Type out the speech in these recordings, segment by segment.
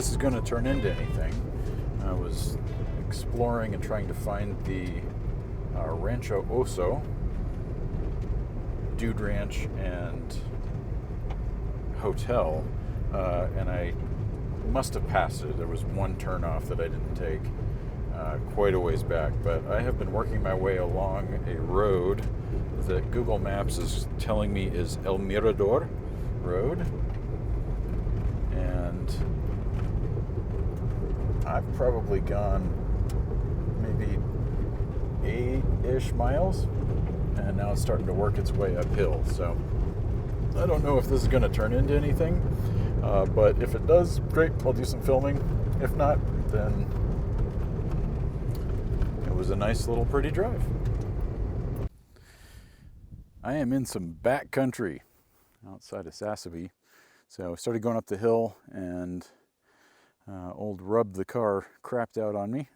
this is going to turn into anything. I was exploring and trying to find the Rancho Oso dude ranch and hotel, and I must have passed it. There was one turnoff that I didn't take quite a ways back, but I have been working my way along a road that Google Maps is telling me is El Mirador Road, and I've probably gone maybe 8-ish miles, and now it's starting to work its way uphill. So I don't know if this is going to turn into anything, but if it does, great, I'll do some filming. If not, then it was a nice little pretty drive. I am in some back country outside of Sasabe. So I started going up the hill, and old Rub the car crapped out on me.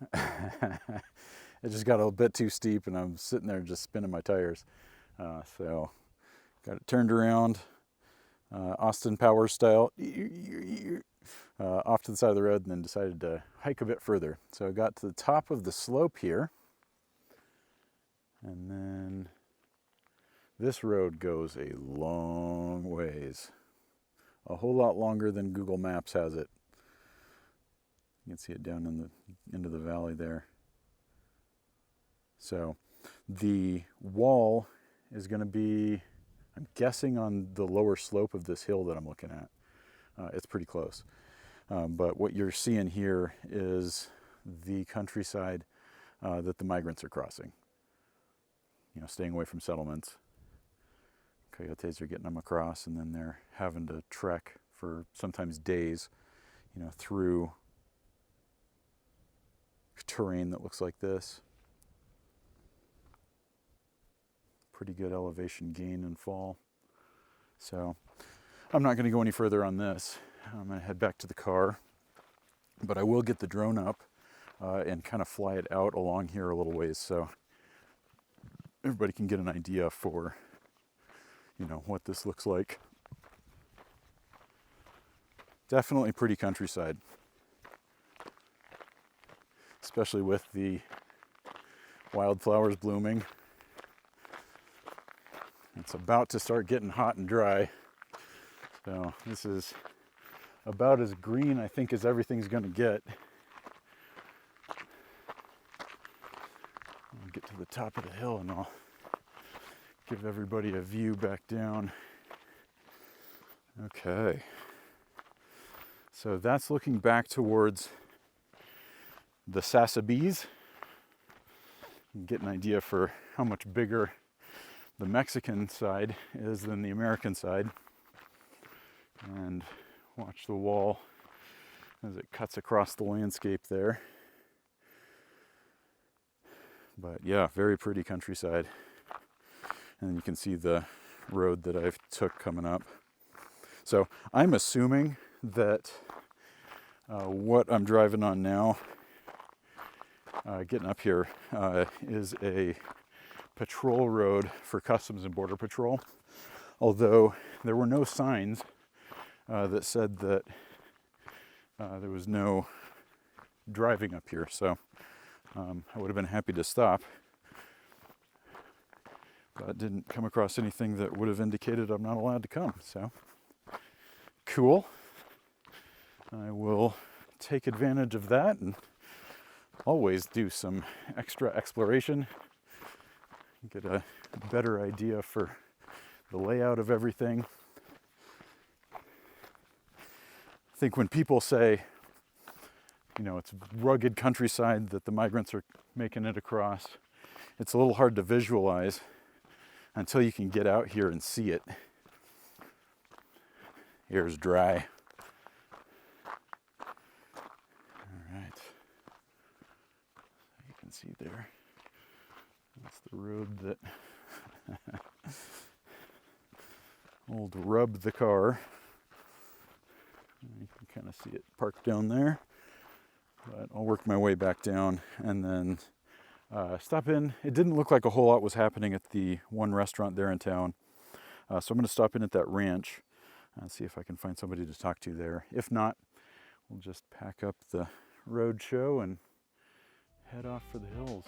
It just got a bit too steep, and I'm sitting there just spinning my tires. So got it turned around, Austin Powers style, off to the side of the road, and then decided to hike a bit further. So I got to the top of the slope here, and then this road goes a long ways. A whole lot longer than Google Maps has it. You can see it down in the into the valley there. So the wall is going to be, I'm guessing, on the lower slope of this hill that I'm looking at. It's pretty close. But what you're seeing here is the countryside that the migrants are crossing. You know, staying away from settlements. Coyotes are getting them across, and then they're having to trek for sometimes days, you know, through terrain that looks like this. Pretty good elevation gain and fall. So I'm not going to go any further on this. I'm going to head back to the car, but I will get the drone up and kind of fly it out along here a little ways, so everybody can get an idea for, you know, what this looks like. Definitely pretty countryside, especially with the wildflowers blooming. It's about to start getting hot and dry, so this is about as green, I think, as everything's going to get. I'll get to the top of the hill and I'll give everybody a view back down. Okay. So that's looking back towards the Sasabes. You can get an idea for how much bigger the Mexican side is than the American side. And watch the wall as it cuts across the landscape there. But yeah, very pretty countryside. And you can see the road that I've took coming up. So I'm assuming that what I'm driving on now, getting up here, is a patrol road for Customs and Border Patrol. Although there were no signs that said that there was no driving up here. So I would have been happy to stop. But didn't come across anything that would have indicated I'm not allowed to come. So cool. I will take advantage of that and always do some extra exploration, get a better idea for the layout of everything. I think when people say, you know, it's rugged countryside that the migrants are making it across, it's a little hard to visualize until you can get out here and see it. Here's dry. All right. You can see there. That's the road that old Rub the car. You can kind of see it parked down there. But I'll work my way back down and then stop in. It didn't look like a whole lot was happening at the one restaurant there in town. So I'm going to stop in at that ranch and see if I can find somebody to talk to there. If not, we'll just pack up the roadshow and head off for the hills.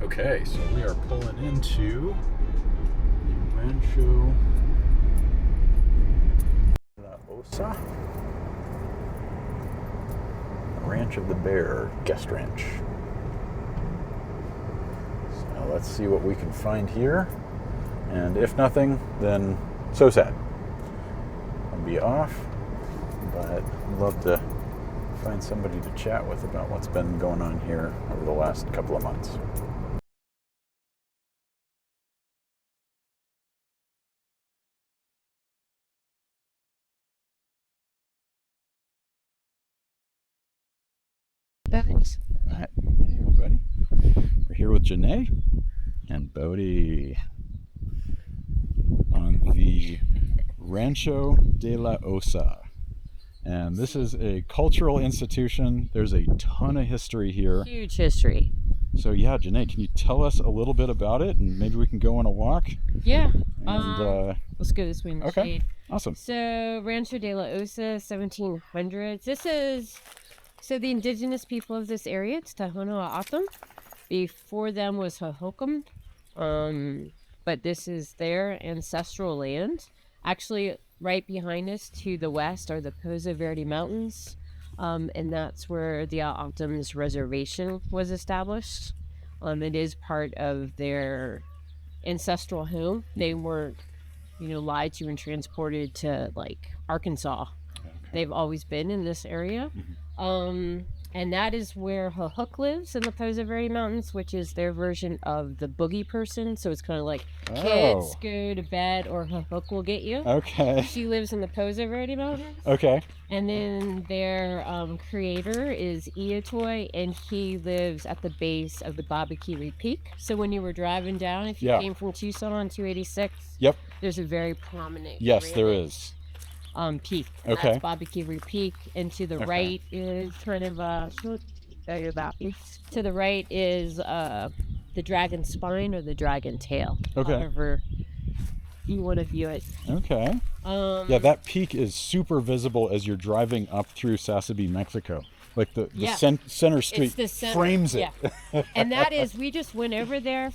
Okay, so we are pulling into the Rancho AZ, Ranch of the Bear guest ranch. So let's see what we can find here, and if nothing, then so sad. I'll be off, but I'd love to find somebody to chat with about what's been going on here over the last couple of months. Thanks. All right, hey everybody. We're here with Janay and Bodhi on the Rancho de la Osa. And this is a cultural institution. There's a ton of history here. Huge history. So yeah, Janay, can you tell us a little bit about it, and maybe we can go on a walk? Yeah. And, let's go this way in the okay. shade. Awesome. So Rancho de la Osa, 1700s. This is, so the indigenous people of this area, it's Tahonoa Atum. Before them was Hohokam. But this is their ancestral land. Actually, right behind us to the west are the Pozo Verde Mountains. And that's where the Atum's reservation was established. It is part of their ancestral home. They weren't, lied to and transported to like Arkansas. Okay. They've always been in this area. And that is where Hohok lives in the Pozo Verde Mountains, which is their version of the boogie person. So it's kind of like kids go to bed or Hohok will get you. Okay. She lives in the Pozo Verde Mountains. Okay. And then their creator is Iatoy, and he lives at the base of the Babakiri Peak. So when you were driving down, if you came from Tucson on 286, yep, there's a very prominent there is. Peak. Okay. That's Babakiri Peak, and to the right is kind of to the right is the dragon spine or the dragon tail. Okay. However you want to view it. Okay. Yeah, that peak is super visible as you're driving up through Sasabe, Mexico. Like the center street frames it. Yeah. And that is, we just went over there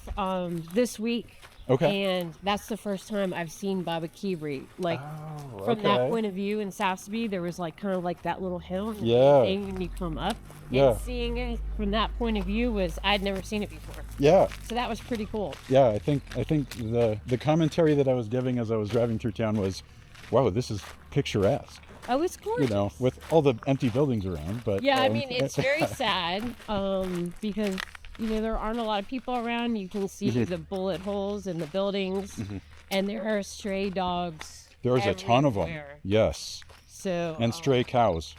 this week. Okay. And that's the first time I've seen Babakiri. Like, from that point of view in Sasabe, there was like kind of like that little hill. And you come up. And seeing it from that point of view was, I'd never seen it before. Yeah. So that was pretty cool. Yeah, I think the commentary that I was giving as I was driving through town was, wow, this is picturesque. Oh, it's gorgeous. With all the empty buildings around. But yeah, I mean, it's very sad because there aren't a lot of people around. You can see the bullet holes in the buildings, and there are stray dogs. There's everywhere. A ton of them. Yes. So. And stray cows.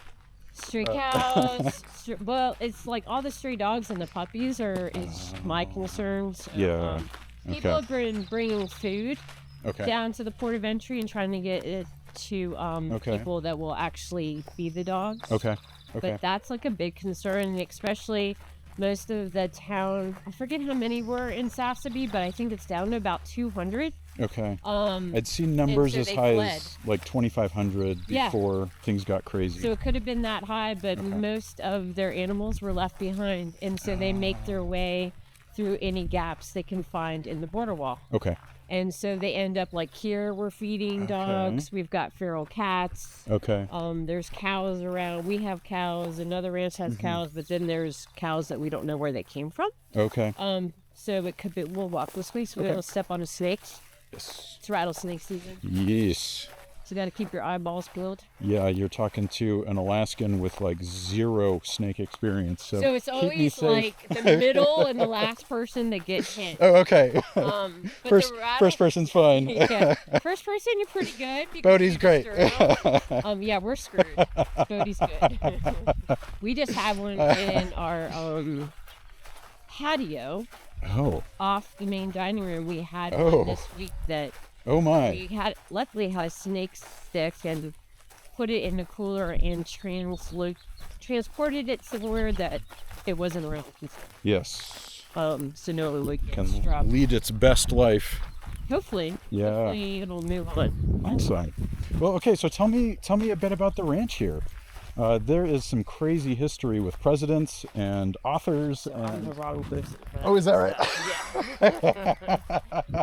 Stray cows. Well, it's like all the stray dogs and the puppies is my concerns. Yeah. People have been bringing food down to the port of entry and trying to get it to people that will actually feed the dogs. Okay. But that's like a big concern, especially. Most of the town, I forget how many were in Sasabe, but I think it's down to about 200. Okay. I'd seen numbers as high as like 2,500 before things got crazy. So it could have been that high, but most of their animals were left behind. And so they make their way through any gaps they can find in the border wall. Okay. And so they end up like here we're feeding dogs. We've got feral cats. Okay. There's cows around. We have cows. Another ranch has cows, but then there's cows that we don't know where they came from. Okay. So it could be, we'll walk this way so we don't step on a snake. Yes. It's rattlesnake season. Yes. So you got to keep your eyeballs peeled. Yeah, you're talking to an Alaskan with like 0 snake experience. So it's keep me always safe. like the middle and the last person that gets hit. Oh, okay. But First person's fun. Yeah. First person, you're pretty good. because Bodie's you great. just are- yeah, we're screwed. Bodie's good. We just had one in our patio Oh. off the main dining room. We had Oh. one this week that Oh my. we had, luckily had a snake stick and put it in a cooler and transported it somewhere that it wasn't around. Yes. So no, it would get Can struck. lead its best life. Hopefully. Yeah. Hopefully it'll move on. Awesome. Well, okay, so tell me a bit about the ranch here. There is some crazy history with presidents and authors. I'm the wrong person. Oh, is that right? Yeah.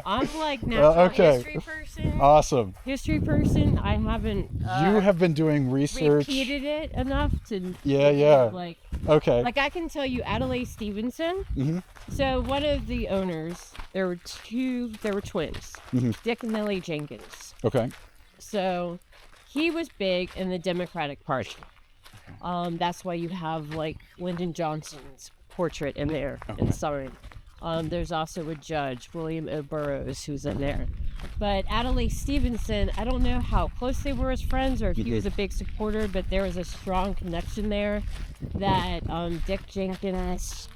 I'm like natural okay. history person. Awesome. History person. I haven't You have been doing research. repeated it enough to Yeah. like Okay. I can tell you Adelaide Stevenson. So one of the owners, there were twins, Dick and Nellie Jenkins. Okay. So he was big in the Democratic Party. That's why you have like Lyndon Johnson's portrait in there and sign. There's also a judge, William O. Burroughs, who's in there. But Adelaide Stevenson, I don't know how close they were as friends or if he was a big supporter, but there was a strong connection there that Dick Jenkins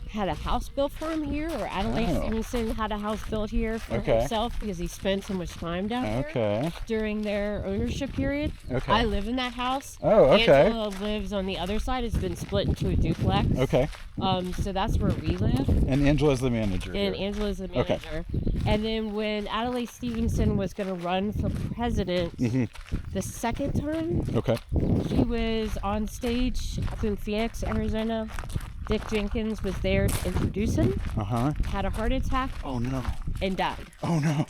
had a house built for him here, or Adelaide Stevenson had a house built here for himself because he spent so much time down there during their ownership period. I live in that house. Oh, okay. Angela lives on the other side. It's been split into a duplex. Okay. So that's where we live. And Angela's the manager. And here. Angela's the manager. And then when Adelaide Stevenson was going to run for president the second time, he was on stage up in Phoenix, Arizona. Dick Jenkins was there to introduce him. Had a heart attack. Oh no. And died. Oh no.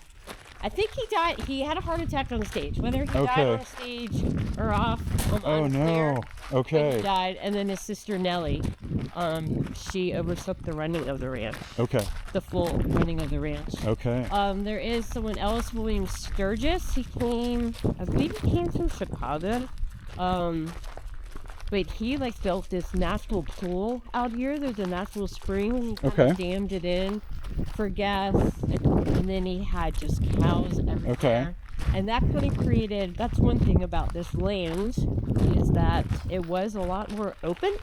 I think he died. He had a heart attack on stage. Whether he died on stage or off. Oh no. Okay. He died, and then his sister Nellie, she overtook the running of the ranch. Okay. The full running of the ranch. Okay. There is someone else, William Sturgis. He came, I believe he came from Chicago. But he like built this natural pool out here. There's a natural spring. He kind of dammed it in for gas, and then he had just cows everywhere. And that kind of created, that's one thing about this land, is that it was a lot more open.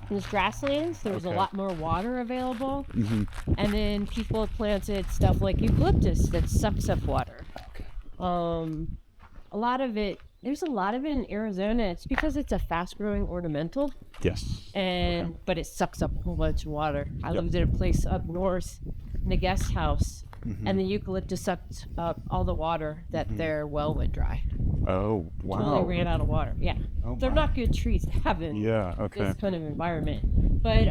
There's grasslands, there was a lot more water available. And then people planted stuff like eucalyptus that sucks up water. A lot of it, there's a lot of it in Arizona. It's because it's a fast-growing ornamental. Yes. And but it sucks up a whole bunch of water. I lived in a place up north in a guest house, and the eucalyptus sucked up all the water that their well would dry. Oh wow. Until they ran out of water. Yeah. They're not good trees to have in this kind of environment. But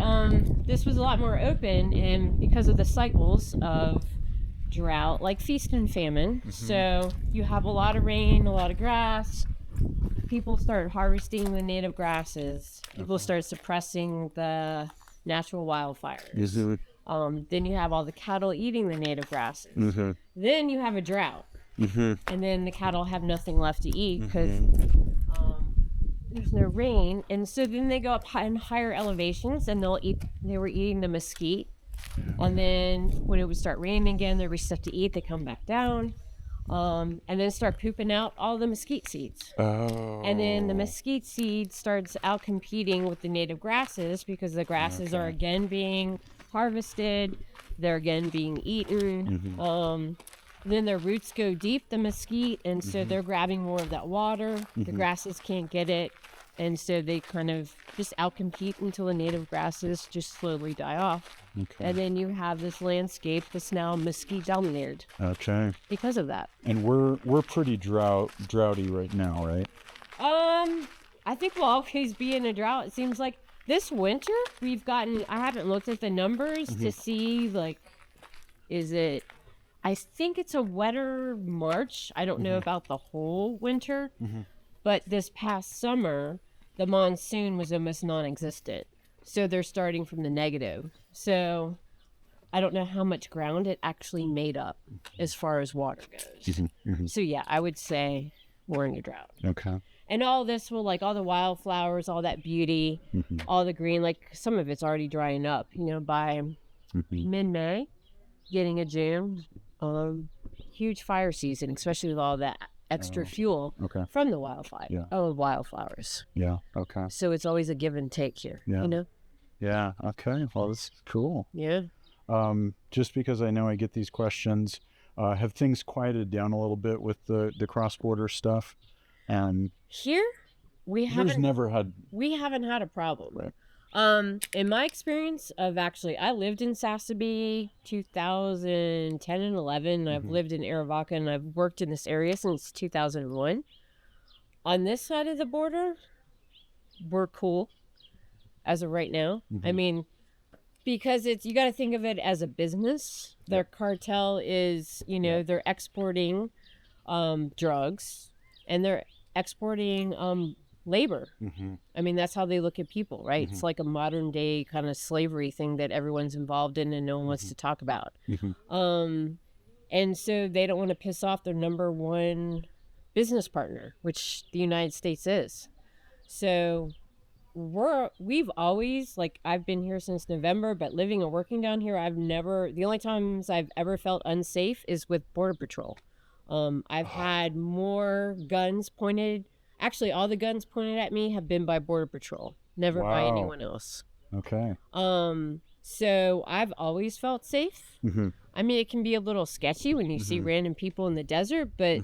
this was a lot more open, and because of the cycles of drought, like feast and famine. So you have a lot of rain, a lot of grass. People started harvesting the native grasses. People started suppressing the natural wildfires. Then you have all the cattle eating the native grasses. Then you have a drought. And then the cattle have nothing left to eat because there's no rain. And so then they go up in higher elevations and they were eating the mesquite. And then when it would start raining again, there was stuff to eat. They come back down, and then start pooping out all the mesquite seeds. And then the mesquite seed starts out competing with the native grasses because the grasses are again being harvested. They're again being eaten. Then their roots go deep, the mesquite, and so they're grabbing more of that water. The grasses can't get it. And so they kind of just outcompete until the native grasses just slowly die off. And then you have this landscape that's now mesquite dominated. Because of that. And we're pretty droughty right now, right? I think we'll always be in a drought. It seems like This winter, we've gotten, I haven't looked at the numbers Mm-hmm. to see, like, is it, I think it's a wetter March. I don't Mm-hmm. know about the whole winter, but this past summer, the monsoon was almost non-existent. So they're starting from the negative. So I don't know how much ground it actually made up as far as water goes. So yeah, I would say we're in a drought. Okay. And all this will, like, all the wildflowers, all that beauty, all the green, like, some of it's already drying up, you know, by mid-May, getting a June. Huge fire season, especially with all that extra fuel Okay. from the wildfire. Yeah. Wildflowers. Yeah. Okay. So it's always a give and take here, Yeah. you know? Yeah. Okay. Well, that's cool. Yeah. Just because I know I get these questions, have things quieted down a little bit with the cross-border stuff? And Here, we yours haven't never had. we haven't had a problem. Right. In my experience of actually, I lived in Sasabe 2010 and 11. I've lived in Arivaca and I've worked in this area since 2001. On this side of the border, we're cool as of right now. I mean, because it's, you got to think of it as a business. Their cartel is, you know, they're exporting drugs and they're exporting labor. I mean, that's how they look at people, right? It's like a modern day kind of slavery thing that everyone's involved in and no one wants to talk about. And so they don't want to piss off their number one business partner, which the United States is. So we've always, like, I've been here since November, but living and working down here, the only times I've ever felt unsafe is with Border Patrol. I've had more guns pointed. Actually, all the guns pointed at me have been by Border Patrol, never by Wow. anyone else. Okay. So I've always felt safe. I mean, it can be a little sketchy when you see random people in the desert, but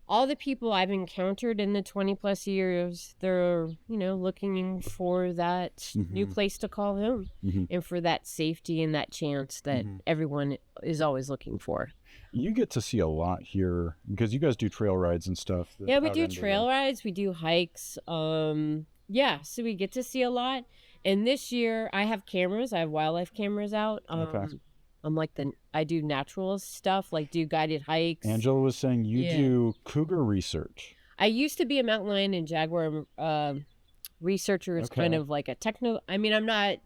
all the people I've encountered in the 20 plus years, they're, you know, looking for that new place to call home and for that safety and that chance that everyone is always looking for. You get to see a lot here because you guys do trail rides and stuff. Yeah, we do trail rides, we do hikes. Yeah, so we get to see a lot. And this year I have cameras, I have wildlife cameras out. Okay. I do natural stuff, like do guided hikes. Angela was saying you do cougar research. I used to be a mountain lion and jaguar researcher. It's kind of like a I'm not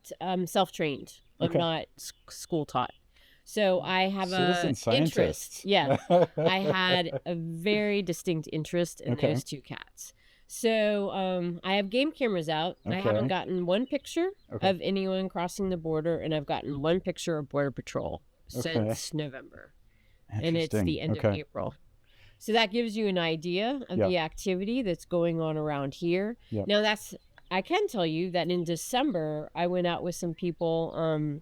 self-trained. I'm not school taught. So I have Citizen a scientist. interest. Yeah. I had a very distinct interest in those two cats. So I have game cameras out. And I haven't gotten one picture of anyone crossing the border, and I've gotten one picture of Border Patrol since November. And it's the end of April. So that gives you an idea of the activity that's going on around here. Now I can tell you that in December, I went out with some people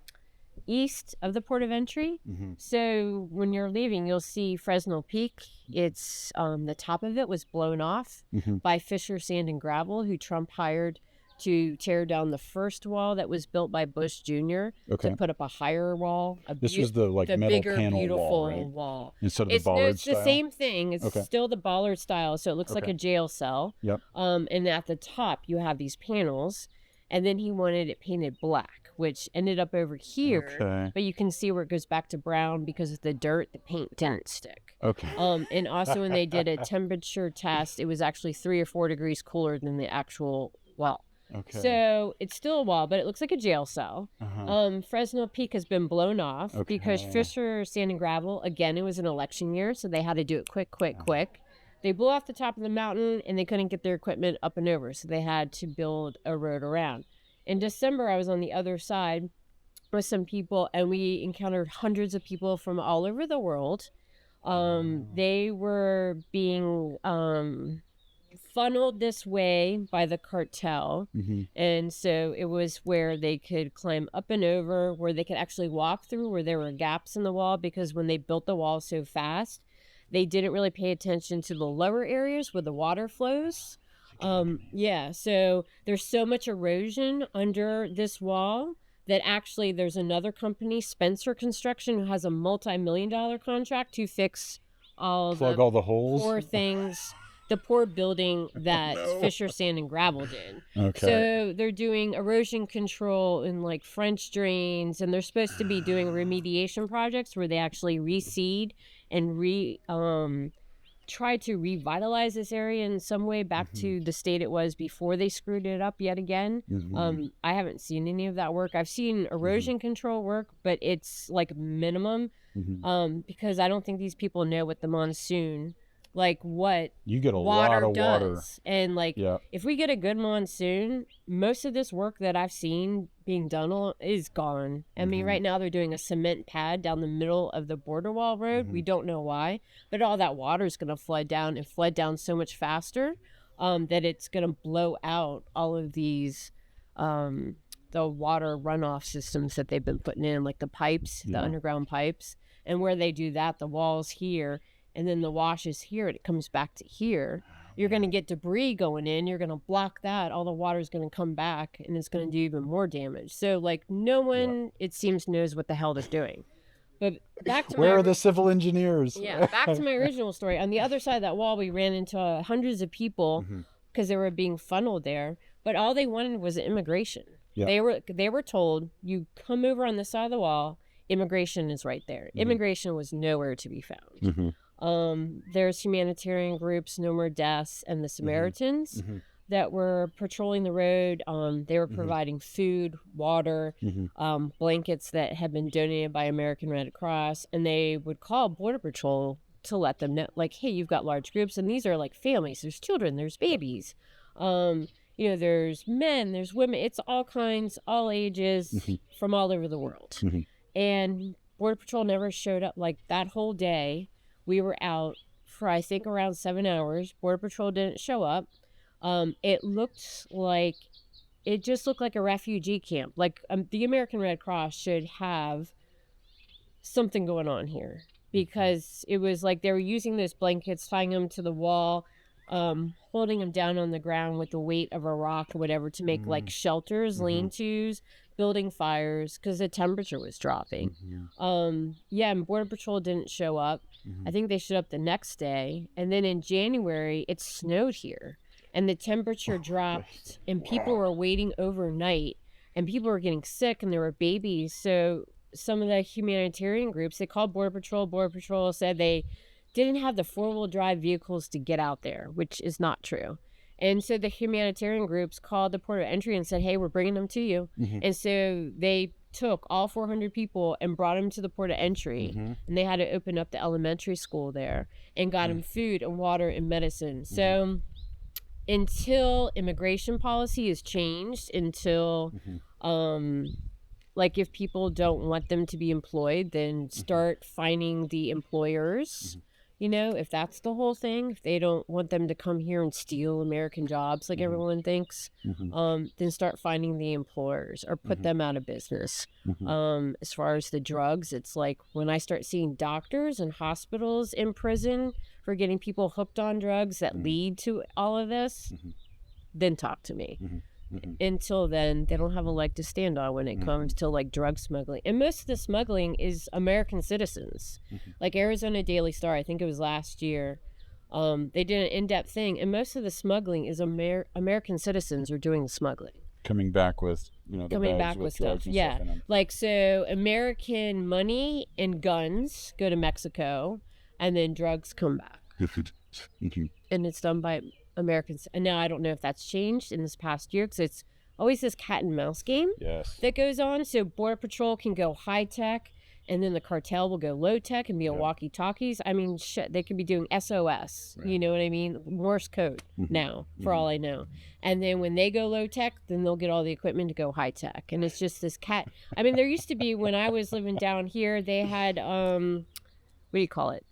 east of the port of entry. So when you're leaving, you'll see Fresno Peak. It's the top of it was blown off by Fisher Sand and Gravel, who Trump hired to tear down the first wall that was built by Bush Jr. to put up a higher wall. This was the metal bigger, panel beautiful wall, right? Instead of the bollard it's style. the same thing. It's still the bollard style, so it looks like a jail cell. And at the top, you have these panels. And then he wanted it painted black, which ended up over here. But you can see where it goes back to brown because of the dirt. The paint didn't stick. And also when they did a temperature test, it was actually 3 or 4 degrees cooler than the actual wall. So it's still a wall, but it looks like a jail cell. Fresno Peak has been blown off because Fisher Sand and Gravel, again, it was an election year, so they had to do it quick. They blew off the top of the mountain and they couldn't get their equipment up and over, so they had to build a road around. In December, I was on the other side with some people, and we encountered hundreds of people from all over the world. They were being funneled this way by the cartel. And so it was where they could climb up and over, where they could actually walk through, where there were gaps in the wall, because when they built the wall so fast, they didn't really pay attention to the lower areas where the water flows. So there's so much erosion under this wall that actually there's another company, Spencer Construction, who has a multi-million-dollar contract to fix plug all the holes. 4 things the poor building that no. Fisher Sand and Gravel did. Okay. So they're doing erosion control and like French drains, and they're supposed to be doing remediation projects where they actually reseed and try to revitalize this area in some way back to the state it was before they screwed it up yet again. I haven't seen any of that work. I've seen erosion control work, but it's like minimum because I don't think these people know what the monsoon, like what you get a water lot of does. water. And like if we get a good monsoon, most of this work that I've seen being done is gone. I mean, right now they're doing a cement pad down the middle of the border wall road. We don't know why, but all that water is going to flood down and flood down so much faster that it's going to blow out all of these the water runoff systems that they've been putting in, like the pipes, the underground pipes. And where they do that, the wall's here, and then the wash is here, and it comes back to here. You're going to get debris going in. You're going to block that. All the water's going to come back, and it's going to do even more damage. So, like, no one, it seems, knows what the hell they're doing. But back to where are the civil engineers? Yeah, back to my original story. On the other side of that wall, we ran into hundreds of people because they were being funneled there. But all they wanted was immigration. They were told, you come over on the side of the wall, immigration is right there. Immigration was nowhere to be found. There's humanitarian groups, No More Deaths, and the Samaritans that were patrolling the road. They were providing food, water, blankets that had been donated by American Red Cross, and they would call Border Patrol to let them know, like, hey, you've got large groups, and these are like families. There's children, there's babies. You know, there's men, there's women. It's all kinds, all ages, from all over the world. And Border Patrol never showed up. Like, that whole day, we were out for, I think, around 7 hours. Border Patrol didn't show up. It just looked like a refugee camp. Like, the American Red Cross should have something going on here, because it was like they were using those blankets, tying them to the wall, holding them down on the ground with the weight of a rock or whatever to make like shelters, lean-tos, building fires because the temperature was dropping. And Border Patrol didn't show up. I think they showed up the next day, and then in January it snowed here and the temperature dropped and people were waiting overnight and people were getting sick and there were babies. So some of the humanitarian groups, they called Border Patrol. Border Patrol said they didn't have the four-wheel drive vehicles to get out there, which is not true. And so the humanitarian groups called the port of entry and said, hey, we're bringing them to you. And so they took all 400 people and brought them to the port of entry. And they had to open up the elementary school there and got them food and water and medicine. So until immigration policy is changed, until like if people don't want them to be employed, then start fining the employers. You know, if that's the whole thing, if they don't want them to come here and steal American jobs like everyone thinks, then start finding the employers or put them out of business. As far as the drugs, it's like when I start seeing doctors and hospitals in prison for getting people hooked on drugs that lead to all of this, then talk to me. Until then, they don't have a leg to stand on when it comes to like drug smuggling. And most of the smuggling is American citizens. Like Arizona Daily Star, I think it was last year, they did an in-depth thing, and most of the smuggling is American citizens are doing the smuggling. Coming back with, you know, coming back with stuff. Yeah. Like, so American money and guns go to Mexico, and then drugs come back. And it's done by Americans. And now I don't know if that's changed in this past year, because it's always this cat and mouse game that goes on. So Border Patrol can go high tech, and then the cartel will go low tech and be a walkie talkies. I mean, shit, they could be doing SOS. You know what I mean? Morse code now, for all I know. And then when they go low tech, then they'll get all the equipment to go high tech. And it's just this cat. I mean, there used to be, when I was living down here, they had what do you call it?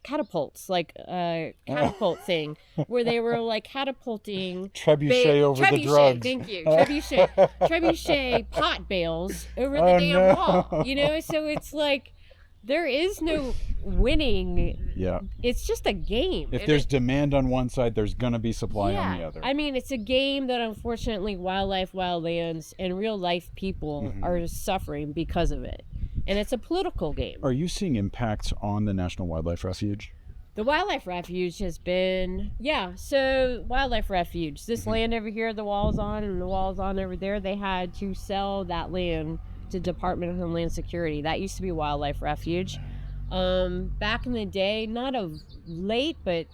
Catapults, like a catapult thing, where they were like catapulting trebuchet over the drugs. Thank you, trebuchet pot bales over the damn wall. You know, so it's like there is no winning. It's just a game. If there's demand on one side, there's gonna be supply on the other. I mean, it's a game that unfortunately wildlife, wildlands, and real life people are suffering because of it. And it's a political game. Are you seeing impacts on the National Wildlife Refuge? The wildlife refuge has been, so wildlife refuge. This land over here, the wall's on, and the wall's on over there, they had to sell that land to Department of Homeland Security. That used to be wildlife refuge. Back in the day, not of late, but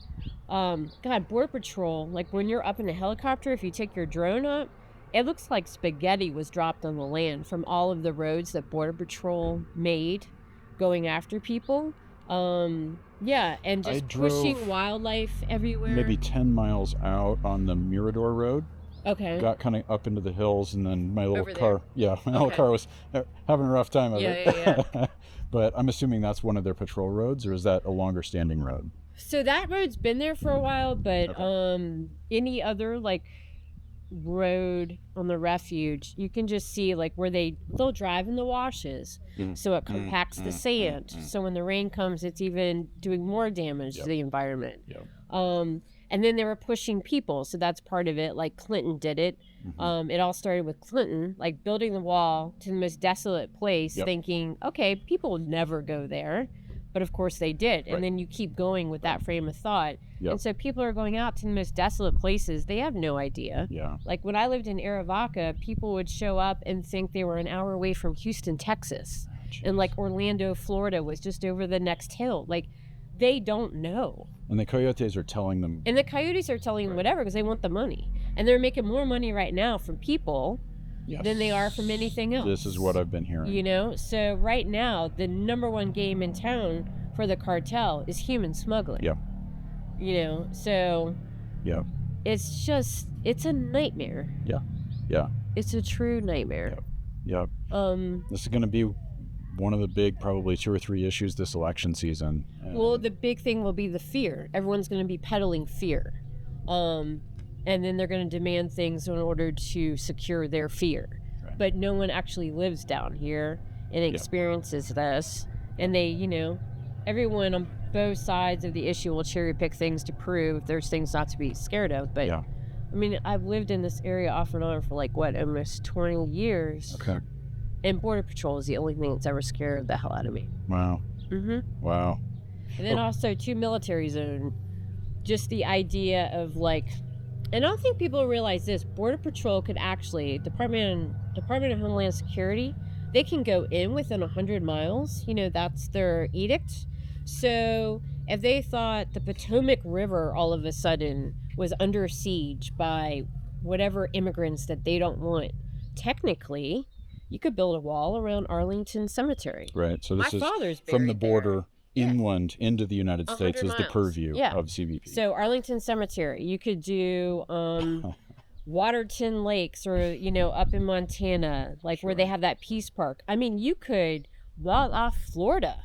Border Patrol, like when you're up in a helicopter, if you take your drone up, it looks like spaghetti was dropped on the land from all of the roads that Border Patrol made going after people. And just pushing wildlife everywhere. Maybe 10 miles out on the Mirador Road. Okay. Got kind of up into the hills, and then my little Over car. there? Yeah, my little car was having a rough time of it. Yeah. But I'm assuming that's one of their patrol roads, or is that a longer standing road? So that road's been there for a while, but any other like road on the refuge, you can just see like where they'll drive in the washes, so it compacts the sand. So when the rain comes, it's even doing more damage to the environment. And then they were pushing people, so that's part of it. Like Clinton did it. It all started with Clinton, like building the wall to the most desolate place, thinking, okay, people will never go there. But of course they did. And then you keep going with that frame of thought. And so people are going out to the most desolate places. They have no idea. Like when I lived in Arivaca, people would show up and think they were an hour away from Houston, Texas. And like Orlando, Florida was just over the next hill. Like they don't know. And the coyotes are telling them. And the coyotes are telling them whatever because they want the money. And they're making more money right now from people than they are from anything else. This is what I've been hearing. You know, so right now, the number one game in town for the cartel is human smuggling. You know, so it's just, it's a nightmare. It's a true nightmare. This is going to be one of the big, probably 2 or 3 issues this election season. Well, the big thing will be the fear. Everyone's going to be peddling fear. And then they're going to demand things in order to secure their fear. But no one actually lives down here and experiences this. And they, you know, everyone on both sides of the issue will cherry pick things to prove there's things not to be scared of. But I mean, I've lived in this area off and on for like, almost 20 years. And Border Patrol is the only thing that's ever scared the hell out of me. Wow. Wow. And then also 2 military zone. Just the idea of like, and I don't think people realize this, Border Patrol could actually, Department of Homeland Security, they can go in within 100 miles. You know, that's their edict. So if they thought the Potomac River all of a sudden was under siege by whatever immigrants that they don't want, technically, you could build a wall around Arlington Cemetery. Right. So this My is father's from the buried border there. inland into the United States is the miles. purview of CBP. So Arlington Cemetery, you could do Waterton Lakes, or, you know, up in Montana, like where they have that Peace Park. I mean, you could log off Florida.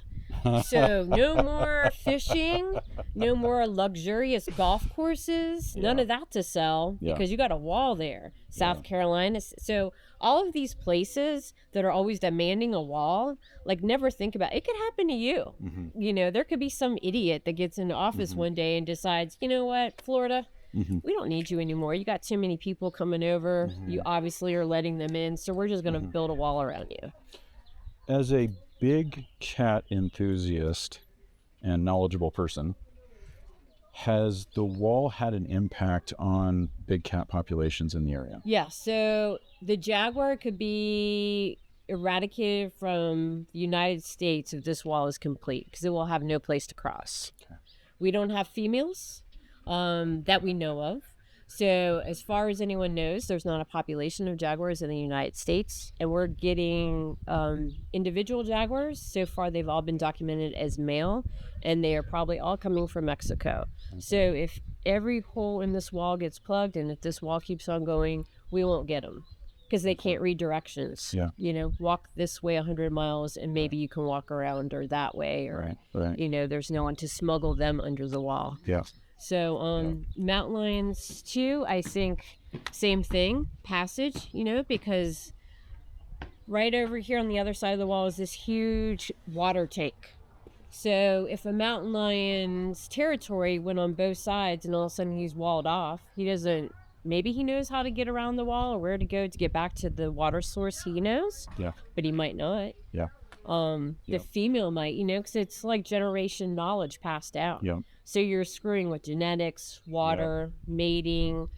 So no more fishing, no more luxurious golf courses, none of that to sell because you got a wall there. South Carolina. So all of these places that are always demanding a wall, like never think about it could happen to you. You know, there could be some idiot that gets into office one day and decides, you know what, Florida, we don't need you anymore. You got too many people coming over. You obviously are letting them in. So we're just going to build a wall around you. As a big cat enthusiast and knowledgeable person, has the wall had an impact on big cat populations in the area? Yeah, so the jaguar could be eradicated from the United States if this wall is complete, because it will have no place to cross. We don't have females that we know of. So as far as anyone knows, there's not a population of jaguars in the United States, and we're getting individual jaguars. So far, they've all been documented as male, and they are probably all coming from Mexico. So if every hole in this wall gets plugged, and if this wall keeps on going, we won't get them because they can't read directions. You know, walk this way 100 miles, and maybe you can walk around or that way, or you know, there's no one to smuggle them under the wall. So mountain lions too, I think same thing, passage, you know, because right over here on the other side of the wall is this huge water tank. So if a mountain lion's territory went on both sides and all of a sudden he's walled off, maybe he knows how to get around the wall or where to go to get back to the water source he knows, but he might not. The female might, you know, because it's like generation knowledge passed out. So you're screwing with genetics, water, mating,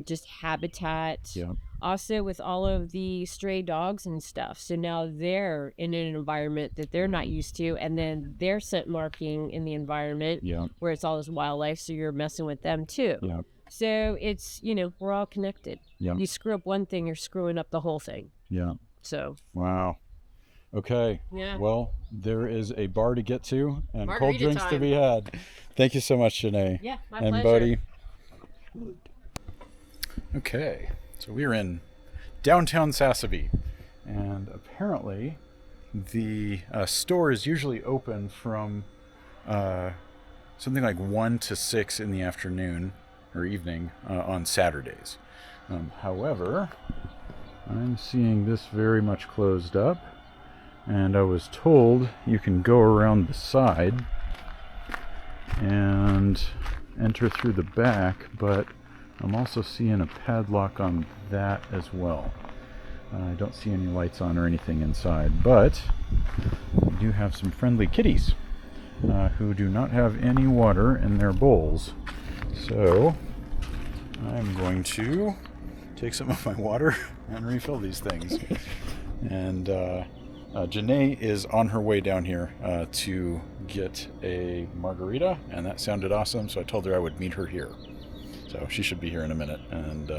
just habitat. Yep. Also with all of the stray dogs and stuff. So now they're in an environment that they're not used to, and then they're scent marking in the environment Yep. where it's all this wildlife, so you're messing with them too. Yep. So it's, we're all connected. Yep. You screw up one thing, you're screwing up the whole thing. Yeah. So. Wow. Okay. Yeah. Well, there is a bar to get to and Margarita cold drinks to time. be had. Thank you so much, Janay. Yeah, my and pleasure. Buddy. Okay. So we're in downtown Sasabe, and apparently the store is usually open from something like 1 to 6 in the afternoon or evening on Saturdays. However, I'm seeing this very much closed up, and I was told you can go around the side and enter through the back, but I'm also seeing a padlock on that as well. I don't see any lights on or anything inside, but we do have some friendly kitties who do not have any water in their bowls. So I'm going to take some of my water and refill these things. And Janay is on her way down here to get a margarita, and that sounded awesome, so I told her I would meet her here. So she should be here in a minute, and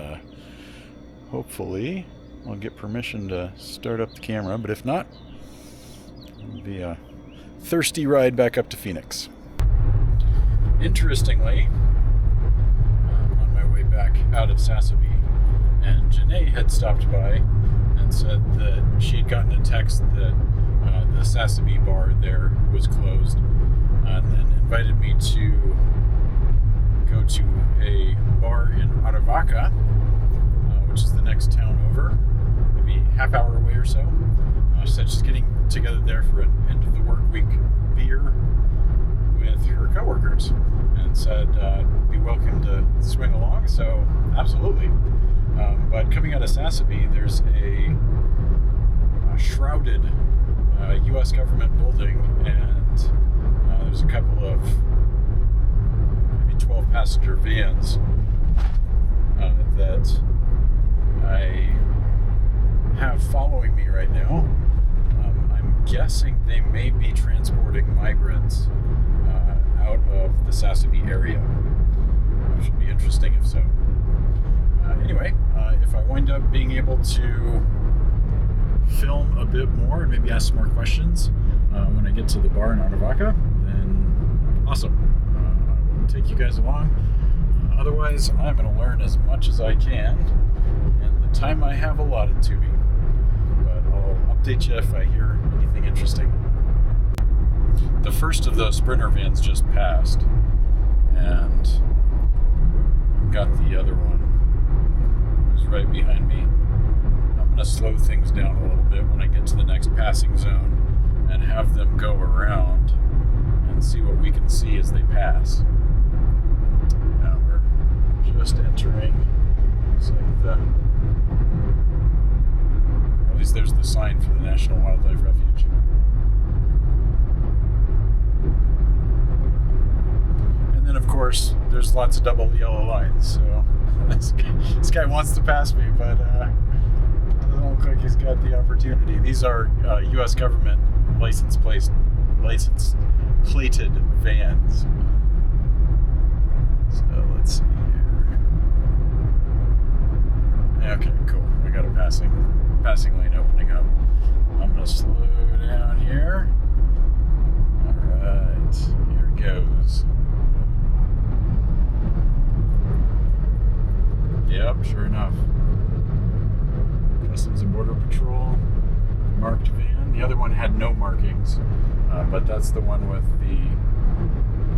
hopefully I'll get permission to start up the camera, but if not, it'll be a thirsty ride back up to Phoenix. Interestingly, I'm on my way back out of Sasabe, and Janay had stopped by and said that she had gotten a text that the Sasabe bar there was closed, and then invited me to go to a bar in Aravaca, which is the next town over, maybe half hour away or so. She said she's getting together there for an end of the work week beer with her coworkers, and said be welcome to swing along. So absolutely. But coming out of Sasabe, there's a shrouded U.S. government building, and there's a couple of 12-passenger vans that I have following me right now. I'm guessing they may be transporting migrants out of the Sasabe area. It should be interesting if so. Anyway, if I wind up being able to film a bit more and maybe ask some more questions when I get to the bar in Aravaca, then awesome. Take you guys along. Otherwise, I'm going to learn as much as I can in the time I have allotted to me. But I'll update you if I hear anything interesting. The first of those Sprinter vans just passed, and I've got the other one who's right behind me. I'm going to slow things down a little bit when I get to the next passing zone and have them go around and see what we can see as they pass. Now we're just entering, looks like the, at least there's the sign for the National Wildlife Refuge. And then of course there's lots of double yellow lines, so this guy wants to pass me, but doesn't look like he's got the opportunity. These are U.S. government license plated vans. So let's see here. Okay, cool. We got a passing lane opening up. I'm gonna slow down here. Alright, here it goes. Yep, sure enough. Customs and Border Patrol marked van. The other one had no markings, but that's the one with the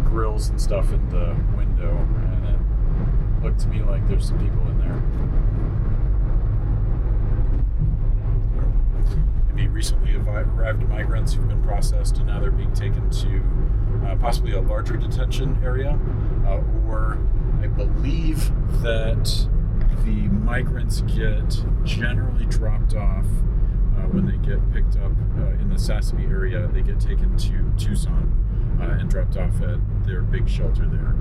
grills and stuff in the window, and it looked to me like there's some people in there. Maybe recently arrived migrants who've been processed and now they're being taken to possibly a larger detention area, or I believe that the migrants get generally dropped off when they get picked up in the Sasabe area. They get taken to Tucson, and dropped off at their big shelter there.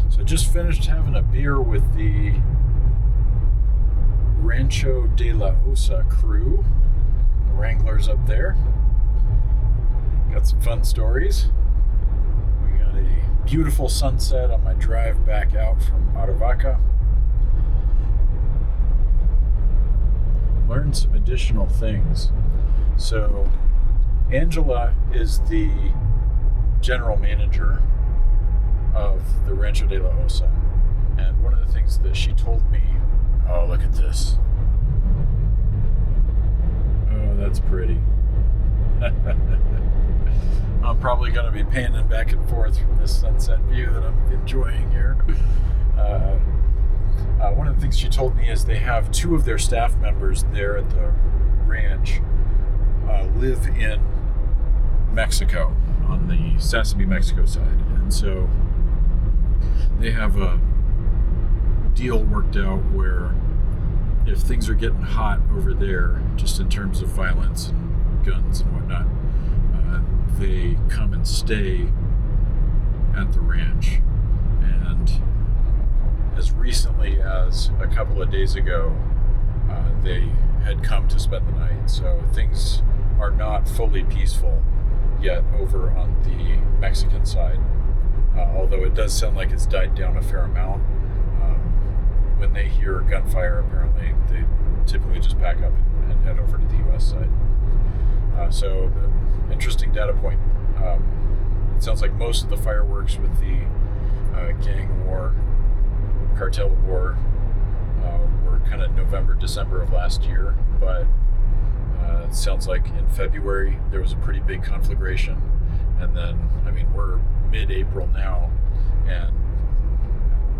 So I just finished having a beer with the Rancho de la Osa crew, the wranglers up there. Got some fun stories. We got a beautiful sunset on my drive back out from Aravaca. Learned some additional things. So Angela is the general manager of the Rancho de la Osa, and one of the things that she told me, oh, look at this. Oh, that's pretty. I'm probably going to be panning back and forth from this sunset view that I'm enjoying here. One of the things she told me is they have two of their staff members there at the ranch live in Mexico, on the Sasabe, Mexico side. And so they have a deal worked out where if things are getting hot over there, just in terms of violence and guns and whatnot, they come and stay at the ranch. And as recently as a couple of days ago, they had come to spend the night. So things are not fully peaceful yet over on the Mexican side, although it does sound like it's died down a fair amount. When they hear gunfire, apparently they typically just pack up and head over to the U.S. side. So, interesting data point. It sounds like most of the fireworks with the gang war, cartel war, were kind of November, December of last year, but it sounds like in February there was a pretty big conflagration, and then, I mean, we're mid-April now, and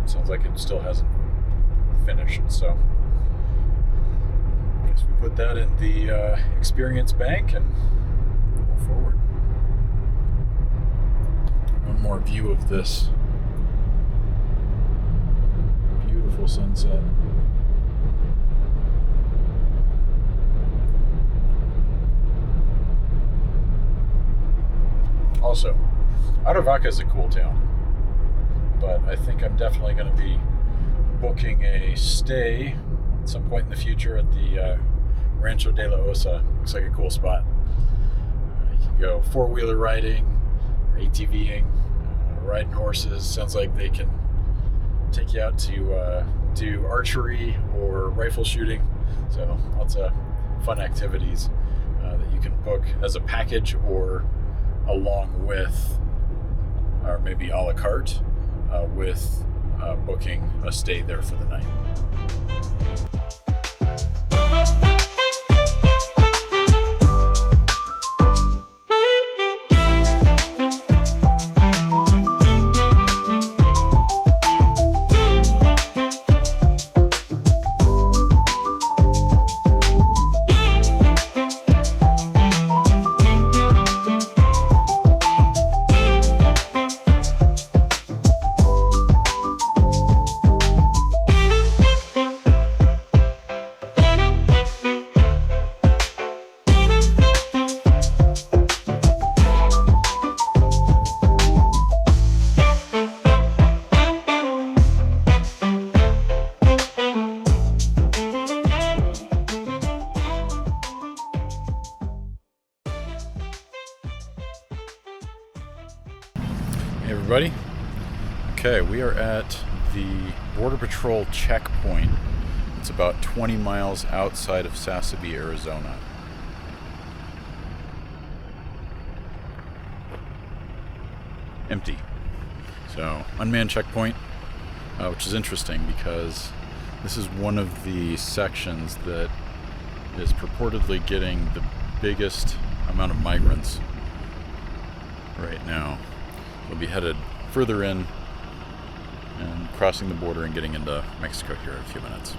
it sounds like it still hasn't finished, so I guess we put that in the experience bank and move forward. One more view of this beautiful sunset. Also, Aravaca is a cool town, but I think I'm definitely going to be booking a stay at some point in the future at the Rancho de la Osa. Looks like a cool spot. You can go four-wheeler riding, ATVing, riding horses. Sounds like they can take you out to do archery or rifle shooting. So lots of fun activities that you can book as a package or along with, or maybe a la carte with booking a stay there for the night. Hey everybody. Okay, we are at the Border Patrol checkpoint. It's about 20 miles outside of Sasabe, Arizona. Empty. So, unmanned checkpoint, which is interesting because this is one of the sections that is purportedly getting the biggest amount of migrants right now. We'll be headed further in and crossing the border and getting into Mexico here in a few minutes.